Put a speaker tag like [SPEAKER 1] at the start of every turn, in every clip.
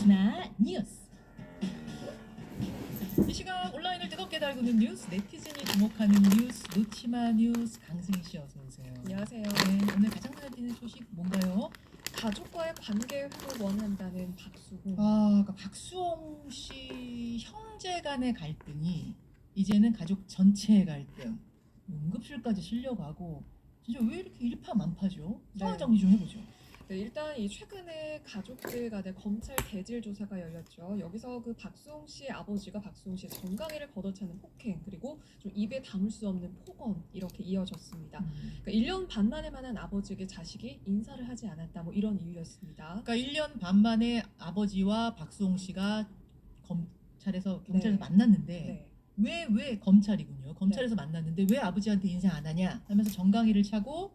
[SPEAKER 1] 놓치마 뉴스. 이 시각 온라인을 뜨겁게 달구는 뉴스, 네티즌이 주목하는 뉴스, 놓치마 뉴스. 강승희 씨 어서 오세요.
[SPEAKER 2] 안녕하세요.
[SPEAKER 1] 네, 오늘 가장 눈에 띄는 소식 뭔가요?
[SPEAKER 2] 가족과의 관계 회복을 원한다는 박수홍.
[SPEAKER 1] 그러니까 박수홍 씨 형제 간의 갈등이 이제는 가족 전체의 갈등, 응급실까지 실려가고 진짜 왜 이렇게 일파만파죠? 상황
[SPEAKER 2] 네.
[SPEAKER 1] 정리 좀 해보죠.
[SPEAKER 2] 네, 일단 이 최근에 가족들 간의 검찰 대질 조사가 열렸죠. 여기서 그 박수홍 씨의 아버지가 박수홍 씨의 정강이를 걷어차는 폭행, 그리고 좀 입에 담을 수 없는 폭언, 이렇게 이어졌습니다. 그러니까 1년 반 만에 만난 아버지에게 자식이 인사를 하지 않았다, 뭐 이런 이유였습니다.
[SPEAKER 1] 그러니까 1년 반 만에 아버지와 박수홍 씨가 경찰에서
[SPEAKER 2] 네.
[SPEAKER 1] 만났는데
[SPEAKER 2] 네.
[SPEAKER 1] 왜 검찰이군요. 검찰에서 만났는데 왜 아버지한테 인사 안 하냐 하면서 정강이를 차고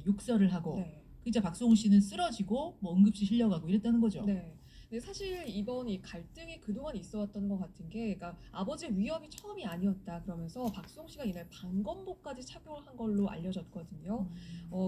[SPEAKER 1] 욕설을 하고
[SPEAKER 2] 네.
[SPEAKER 1] 이제 박수홍 씨는 쓰러지고 뭐 응급실 실려가고 이랬다는 거죠.
[SPEAKER 2] 네. 근데 사실 이번 이 갈등이 그동안 있어왔던 것 같은 게, 그러니까 아버지의 위협이 처음이 아니었다 그러면서 박수홍 씨가 이날 방검복까지 착용을 한 걸로 알려졌거든요.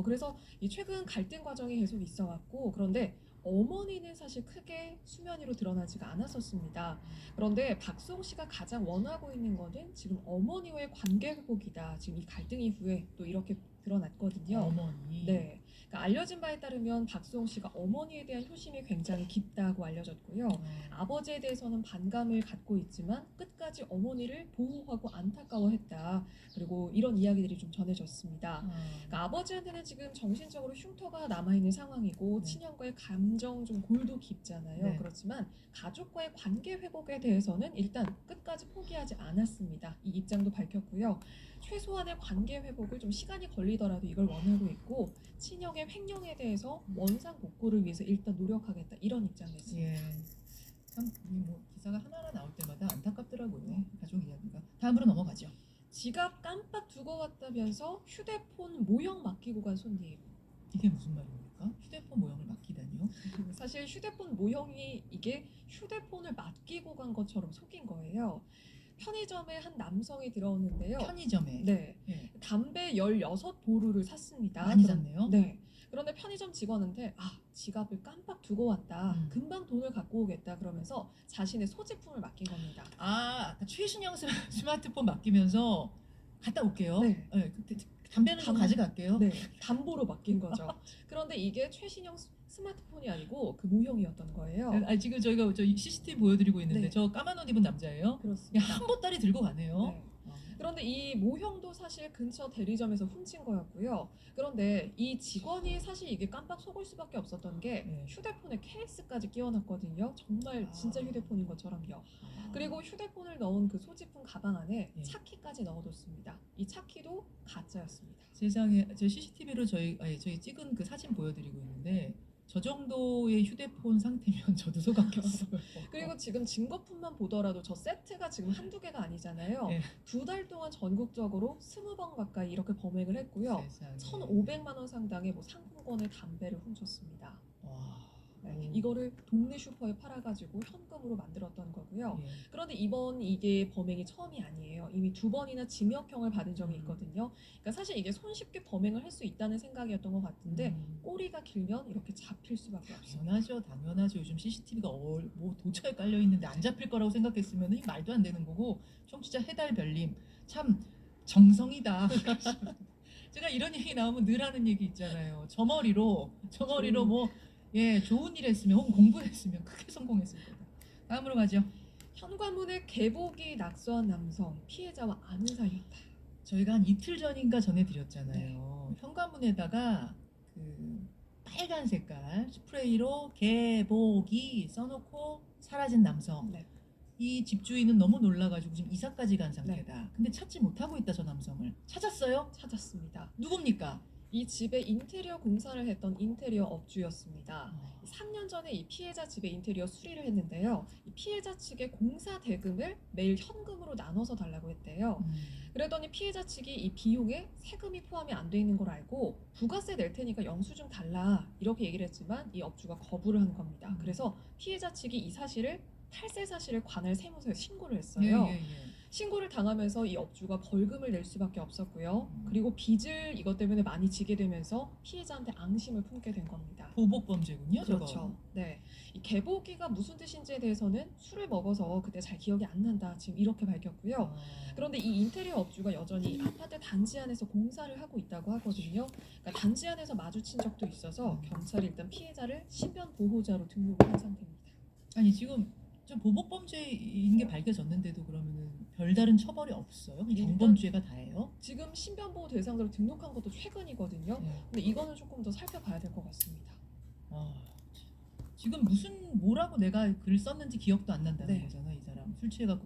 [SPEAKER 2] 그래서 이 최근 갈등 과정이 계속 있어왔고, 그런데 어머니는 사실 크게 수면 위로 드러나지가 않았었습니다. 그런데 박수홍 씨가 가장 원하고 있는 거는 지금 어머니와의 관계 회복이다. 지금 이 갈등 이후에 또 이렇게 드러났거든요.
[SPEAKER 1] 어머니.
[SPEAKER 2] 네. 그러니까 알려진 바에 따르면 박수홍 씨가 어머니에 대한 효심이 굉장히 깊다고 알려졌고요. 아버지에 대해서는 반감을 갖고 있지만 끝까지 어머니를 보호하고 안타까워했다. 그리고 이런 이야기들이 좀 전해졌습니다. 그러니까 아버지한테는 지금 정신적으로 흉터가 남아있는 상황이고
[SPEAKER 1] 네.
[SPEAKER 2] 친형과의 감정 좀 골도 깊잖아요.
[SPEAKER 1] 네.
[SPEAKER 2] 그렇지만 가족과의 관계 회복에 대해서는 일단 끝까지 포기하지 않았습니다. 이 입장도 밝혔고요. 최소한의 관계 회복을 좀 시간이 걸리더라도 이걸 원하고 있고, 친형의 횡령에 대해서 원상 복구를 위해서 일단 노력하겠다, 이런 입장이었습니다.
[SPEAKER 1] 예. 참뭐 기사가 하나하나 나올 때마다 안타깝더라고요. 가족 이야기가. 다음으로 넘어가죠.
[SPEAKER 2] 지갑 깜빡 두고 갔다면서 휴대폰 모형 맡기고 간 손님.
[SPEAKER 1] 이게 무슨 말입니까? 휴대폰 모형을 맡기다니요?
[SPEAKER 2] 사실 휴대폰 모형이 이게 휴대폰을 맡기고 간 것처럼 속인 거예요. 편의점에 한 남성이 들어오는데요.
[SPEAKER 1] 편의점에.
[SPEAKER 2] 네.
[SPEAKER 1] 예.
[SPEAKER 2] 담배 16보루를 샀습니다.
[SPEAKER 1] 많이 샀네요.
[SPEAKER 2] 네. 그런데 편의점 직원한테 지갑을 깜빡 두고 왔다. 금방 돈을 갖고 오겠다. 그러면서 자신의 소지품을 맡긴 겁니다.
[SPEAKER 1] 아까 최신형 스마트폰 맡기면서 갔다 올게요.
[SPEAKER 2] 네.
[SPEAKER 1] 네, 담배는 좀 가져갈게요.
[SPEAKER 2] 네. 담보로 맡긴 거죠. 그런데 이게 최신형 스마트폰이 아니고 그 모형이었던 거예요.
[SPEAKER 1] 지금 저희가 CCTV 보여드리고 있는데
[SPEAKER 2] 네.
[SPEAKER 1] 저 까만 옷 입은 남자예요.
[SPEAKER 2] 그렇습니다.
[SPEAKER 1] 한 보따리 들고 가네요.
[SPEAKER 2] 네. 그런데 이 모형도 사실 근처 대리점에서 훔친 거였고요. 그런데 이 직원이 사실 이게 깜빡 속을 수밖에 없었던 게
[SPEAKER 1] 네.
[SPEAKER 2] 휴대폰에 케이스까지 끼워놨거든요. 정말 진짜 휴대폰인 것처럼요.
[SPEAKER 1] 아.
[SPEAKER 2] 그리고 휴대폰을 넣은 그 소지품 가방 안에
[SPEAKER 1] 네.
[SPEAKER 2] 차키까지 넣어뒀습니다. 이 차키도 가짜였습니다.
[SPEAKER 1] 세상에, 저 CCTV로 저희 찍은 그 사진 보여드리고 있는데 저 정도의 휴대폰 상태면 저도 속았겠어요.
[SPEAKER 2] 그리고 지금 증거품만 보더라도 저 세트가 지금 한두 개가 아니잖아요.
[SPEAKER 1] 네.
[SPEAKER 2] 2달 동안 전국적으로 20번 가까이 이렇게 범행을 했고요.
[SPEAKER 1] 세상에.
[SPEAKER 2] 1,500만 원 상당의 뭐 상품권을 담배를 훔쳤습니다.
[SPEAKER 1] 와.
[SPEAKER 2] 네, 이거를 동네 슈퍼에 팔아가지고 현금으로 만들었던 거고요.
[SPEAKER 1] 예.
[SPEAKER 2] 그런데 이번 이게 범행이 처음이 아니에요. 이미 2번이나 징역형을 받은 적이 있거든요. 그러니까 사실 이게 손쉽게 범행을 할 수 있다는 생각이었던 것 같은데 꼬리가 길면 이렇게 잡힐 수밖에 없습니다.
[SPEAKER 1] 당연하죠. 요즘 CCTV가 뭐 도처에 깔려 있는데 안 잡힐 거라고 생각했으면 이 말도 안 되는 거고. 청취자 해달 별님 참 정성이다. 제가 이런 얘기 나오면 늘 하는 얘기 있잖아요. 저 머리로 뭐 좋은 일 했으면 혹은 공부를 했으면 크게 성공했을 거다. 다음으로 가죠.
[SPEAKER 2] 현관문에 개복이 낙서한 남성, 피해자와 아는 사이였다.
[SPEAKER 1] 저희가 한 이틀 전인가 전해드렸잖아요. 현관문에다가 그 빨간 색깔 스프레이로 개복이 써놓고 사라진 남성.
[SPEAKER 2] 네.
[SPEAKER 1] 이 집주인은 너무 놀라가지고 지금 이사까지 간 상태다. 근데 찾지 못하고 있다. 저 남성을 찾았어요?
[SPEAKER 2] 찾았습니다.
[SPEAKER 1] 누굽니까?
[SPEAKER 2] 이 집에 인테리어 공사를 했던 인테리어 업주였습니다. 3년 전에 이 피해자 집의 인테리어 수리를 했는데요. 이 피해자 측의 공사 대금을 매일 현금으로 나눠서 달라고 했대요. 그랬더니 피해자 측이 이 비용에 세금이 포함이 안 돼 있는 걸 알고 부가세 낼 테니까 영수증 달라 이렇게 얘기를 했지만 이 업주가 거부를 한 겁니다. 그래서 피해자 측이 이 사실을 탈세 사실을 관할 세무서에 신고를 했어요.
[SPEAKER 1] 예.
[SPEAKER 2] 신고를 당하면서 이 업주가 벌금을 낼 수밖에 없었고요. 그리고 빚을 이것 때문에 많이 지게 되면서 피해자한테 앙심을 품게 된 겁니다.
[SPEAKER 1] 보복 범죄군요.
[SPEAKER 2] 그렇죠.
[SPEAKER 1] 저거.
[SPEAKER 2] 네. 이 개보기가 무슨 뜻인지에 대해서는 술을 먹어서 그때 잘 기억이 안 난다. 지금 이렇게 밝혔고요.
[SPEAKER 1] 아,
[SPEAKER 2] 그런데 이 인테리어 업주가 여전히 아파트 단지 안에서 공사를 하고 있다고 하거든요. 그러니까 단지 안에서 마주친 적도 있어서 경찰이 일단 피해자를 신변 보호자로 등록을 한 상태입니다.
[SPEAKER 1] 아니 지금 저 보복 범죄인 게 밝혀졌는데도 그러면은 별다른 처벌이 없어요? 경범죄가 다예요?
[SPEAKER 2] 지금 신변보호 대상자로 등록한 것도 최근이거든요.
[SPEAKER 1] 네.
[SPEAKER 2] 근데 이거는 조금 더 살펴봐야 될 것 같습니다.
[SPEAKER 1] 아, 지금 무슨 뭐라고 내가 글 썼는지 기억도 안 난다는
[SPEAKER 2] 네.
[SPEAKER 1] 거잖아 이 사람. 술 취해갖고.